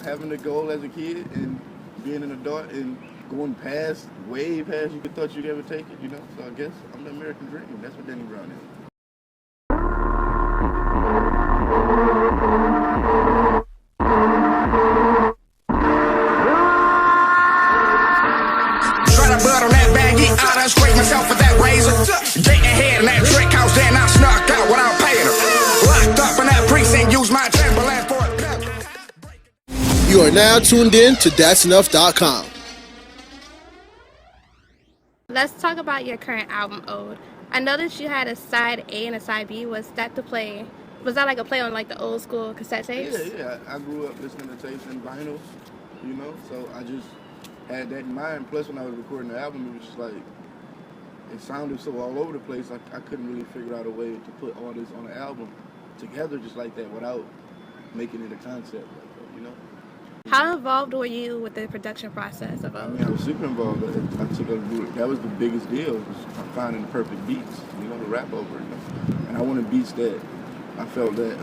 having a goal as a kid and being an adult and going past, way past you thought you'd ever take it, you know? So I guess I'm the American dream. That's what Danny Brown is. Blood on that baggie, I done scraped myself with that razor. Getting ahead in that trick house, then I snuck out without paying her. Locked up in that precinct, used my trampoline for a pep. You are now tuned in to that'senuff.com. Let's talk about your current album, Ode. I noticed you had a side A and a side B. Was that like a play on like the old school cassette tapes? Yeah. I grew up listening to tapes and vinyls, you know, so I just had that in mind. Plus, when I was recording the album, it was just like, it sounded so all over the place, I couldn't really figure out a way to put all this on the album together just like that without making it a concept like that, you know? How involved were you with the production process of Ode? I mean, I was super involved. That was the biggest deal, was finding the perfect beats, you know, to rap over, you know? And I wanted beats that I felt that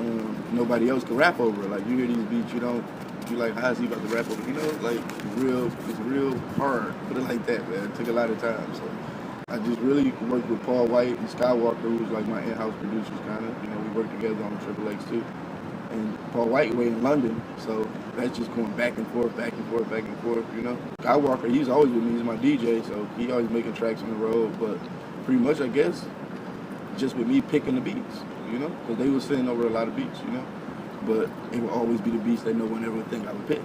nobody else could rap over. Like, you hear these beats, you're like, how is he about to rap over? You know, like, it's real hard. Put it like that, man. It took a lot of time. So I just really worked with Paul White and Skywalker, who was like my in-house producers, kind of. You know, we worked together on Triple X too. And Paul White way in London, so that's just going back and forth, you know. Skywalker, he's always with me, he's my DJ, so he always making tracks on the road. But pretty much, I guess, just with me picking the beats, you know, because they were sending over a lot of beats, you know. But it would always be the beats that no one ever would think I would pick,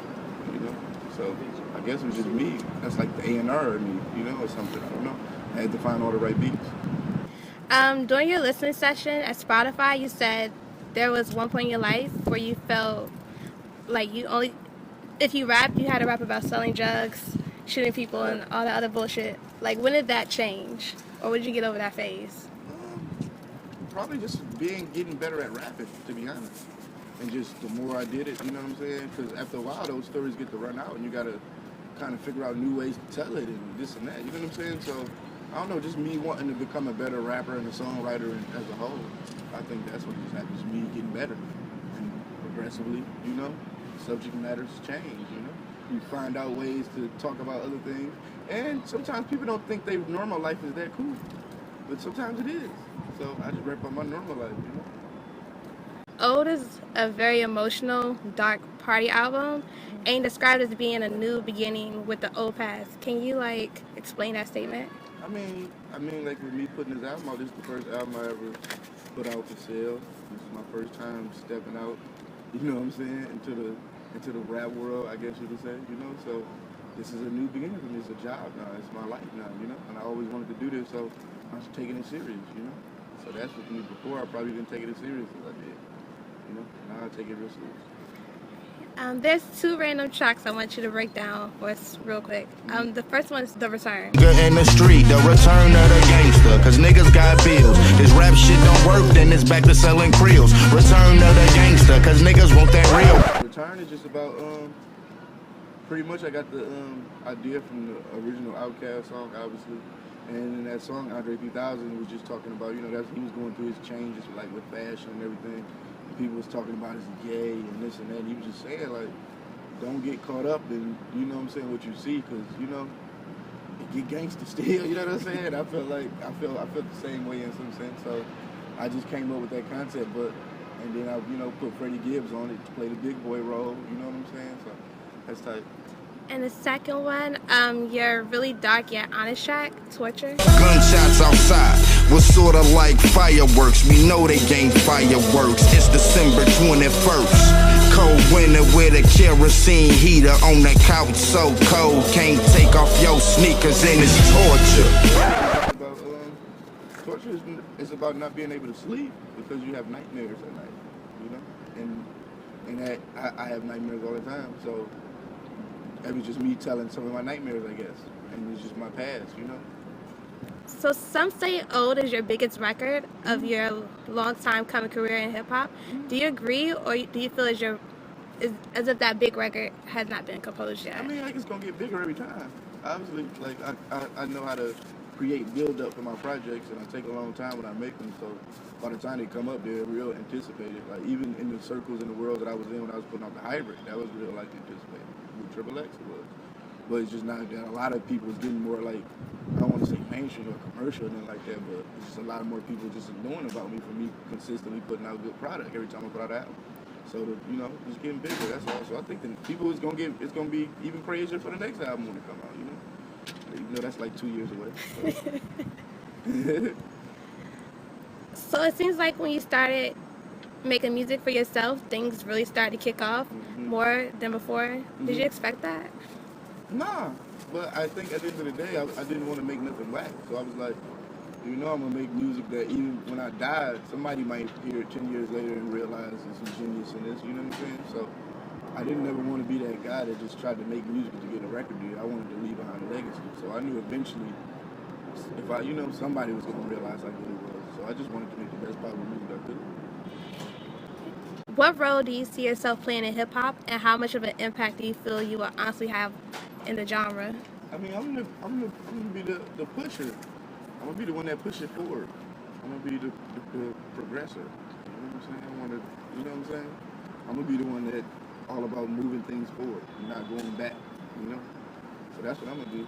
you know? So I guess it was just me. That's like the A&R in me, you know, or something. I don't know. I had to find all the right beats. During your listening session at Spotify, you said there was one point in your life where you felt like if you rapped, you had to rap about selling drugs, shooting people, and all that other bullshit. Like, when did that change? Or when did you get over that phase? Probably just getting better at rapping, to be honest. And just the more I did it, you know what I'm saying? Because after a while, those stories get to run out, and you got to kind of figure out new ways to tell it and this and that. You know what I'm saying? So, I don't know, just me wanting to become a better rapper and a songwriter as a whole. I think that's what just happens, me getting better. And progressively, you know, subject matters change, you know? You find out ways to talk about other things. And sometimes people don't think their normal life is that cool. But sometimes it is. So, I just rap about my normal life, you know? Ode is a very emotional, dark party album, and described as being a new beginning with the old past. Can you explain that statement? I mean, like with me putting this album out, this is the first album I ever put out for sale. This is my first time stepping out, you know what I'm saying, into the rap world, I guess you could say, you know. So this is a new beginning for me. It's a job now. It's my life now, you know. And I always wanted to do this, so I'm just taking it serious, you know. So that's what me before. I probably didn't take it as serious as I did. You know, now I take it real serious. There's two random tracks I want you to break down for us real quick. The first one is The Return. In the street, the return of the gangster, cause niggas got bills. This rap shit don't work, then it's back to selling krills. Return of the gangster, cause niggas want that real. Return is just about, pretty much I got the idea from the original Outkast song, obviously. And in that song, Andre 3000 was just talking about, you know, he was going through his changes with fashion and everything. People was talking about as gay and this and that. He was just saying, like, don't get caught up in, you know what I'm saying, what you see, because, you know, it get gangster still, you know what I'm saying? I felt the same way in some sense. So I just came up with that concept, and then I, you know, put Freddie Gibbs on it to play the big boy role, you know what I'm saying? So that's tight. And the second one, your really dark yet honest track, Torture. Gunshots outside was sort of like fireworks. We know they ain't fireworks. It's December 21st. Cold winter with a kerosene heater on the couch, so cold can't take off your sneakers, and it's torture. Torture is about not being able to sleep because you have nightmares at night, you know, and that I have nightmares all the time, so. It was just me telling some of my nightmares, I guess. And it's just my past, you know? So some say Ode is your biggest record of your long-time coming career in hip-hop. Do you agree, or do you feel as if that big record has not been composed yet? I mean, it's going to get bigger every time. Obviously, I know how to create build up for my projects, and I take a long time when I make them. So by the time they come up, they're real anticipated. Like even in the circles in the world that I was in when I was putting out the hybrid, that was real like anticipated. With Triple X it was. But it's just not that a lot of people is getting more like, I don't want to say mainstream or commercial or nothing like that, but it's just a lot more people just knowing about me for me consistently putting out good product every time I put out an album. So just getting bigger. That's all. So I think that people it's gonna be even crazier for the next album when it come out. Even though that's like 2 years away. So it seems like when you started making music for yourself, things really started to kick off more than before. Did you expect that? Nah, but I think at the end of the day, I didn't want to make nothing whack. So I was like, I'm gonna make music that even when I die, somebody might hear it 10 years later and realize there's some genius in this. You know what I'm saying? So I didn't ever want to be that guy that just tried to make music to get a record deal. I wanted to leave behind a legacy. So I knew eventually, if somebody was gonna realize how good it was. So I just wanted to make the best possible music I could. What role do you see yourself playing in hip hop, and how much of an impact do you feel you will honestly have in the genre? I mean, I'm gonna be the pusher. I'm gonna be the one that pushes forward. I'm gonna be the progressor. You know what I'm saying? You know what I'm saying? I'm gonna be the one that all about moving things forward and not going back. So that's what I'm gonna do.